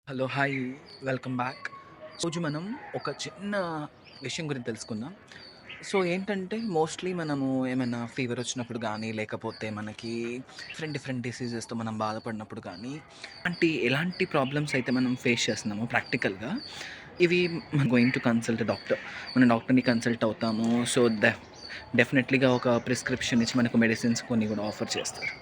Hello! Hi! Welcome back. రోజు మనం ఒక చిన్న విషయం గురించి తెలుసుకుందాం. సో, ఏంటంటే మోస్ట్‌లీ మనము ఏమైనా ఫీవర్ వచ్చినప్పుడు గానీ, లేకపోతే మనకి డిఫరెంట్ డిఫరెంట్ డిసీజెస్‌తో మనం బాధపడినప్పుడు గానీ, ఎలాంటి ప్రాబ్లమ్స్ అయితే మనం ఫేస్ చేస్తున్నామో ప్రాక్టికల్‌గా, ఇవి గోయింగ్ టు కన్సల్ట్ డాక్టర్. మనం డాక్టర్‌ని కన్సల్ట్ అవుతాము. సో, డెఫినెట్‌లీగా ఒక ప్రిస్క్రిప్షన్ ఇచ్చి మనకు మెడిసిన్స్ కొన్ని కూడా ఆఫర్ చేస్తారు.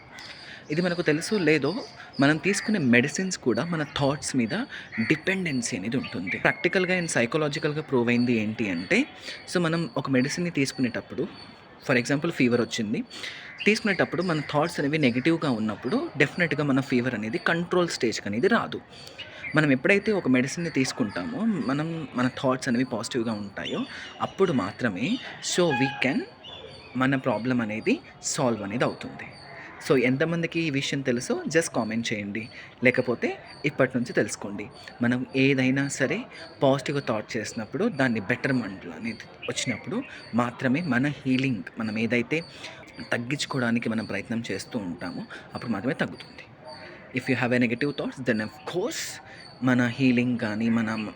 ఇది మనకు తెలుసో లేదో మనం తీసుకునే మెడిసిన్స్ కూడా మన థాట్స్ మీద డిపెండెన్సీ అనేది ఉంటుంది. ప్రాక్టికల్‌గా అండ్ సైకలాజికల్‌గా ప్రూవ్ అయింది ఏంటి అంటే, సో మనం ఒక మెడిసిన్‌ని తీసుకునేటప్పుడు ఫర్ ఎగ్జాంపుల్ ఫీవర్ వచ్చింది. తీసుకునేటప్పుడు మన థాట్స్ అనేవి నెగెటివ్‌గా ఉన్నప్పుడు డెఫినిట్‌గా మన ఫీవర్ అనేది కంట్రోల్ స్టేజ్‌కి అనేది రాదు. మనం ఎప్పుడైతే ఒక మెడిసిన్‌ని తీసుకుంటామో మనం మన థాట్స్ అనేవి పాజిటివ్‌గా ఉంటాయో అప్పుడు మాత్రమే వీ కెన్ మన ప్రాబ్లమ్ అనేది సాల్వ్ అనేది అవుతుంది. సో, ఎంతమందికి ఈ విషయం తెలుసో జస్ట్ కామెంట్ చేయండి. లేకపోతే ఇప్పటి నుంచి తెలుసుకోండి. మనం ఏదైనా సరే పాజిటివ్‌గా థాట్ చేసినప్పుడు దాన్ని బెటర్‌మెంట్ అనేది వచ్చినప్పుడు మాత్రమే మన హీలింగ్ మనం ఏదైతే తగ్గించుకోవడానికి మనం ప్రయత్నం చేస్తూ ఉంటామో అప్పుడు మాత్రమే తగ్గుతుంది. If you have a negative thoughts then of course మన హీలింగ్ కానీ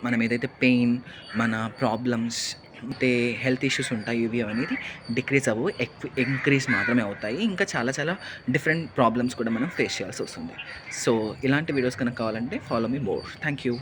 మనం ఏదైతే పెయిన్, మన ప్రాబ్లమ్స్ అంటే హెల్త్ ఇష్యూస్ ఉంటాయి ఇవి అనేది డిక్రీజ్ అవ్వవు. ఇంక్రీజ్ మాత్రమే అవుతాయి. ఇంకా చాలా చాలా డిఫరెంట్ ప్రాబ్లమ్స్ కూడా మనం ఫేస్ చేయాల్సి వస్తుంది. సో, ఇలాంటి వీడియోస్ కనుక కావాలంటే follow me more. Thank you.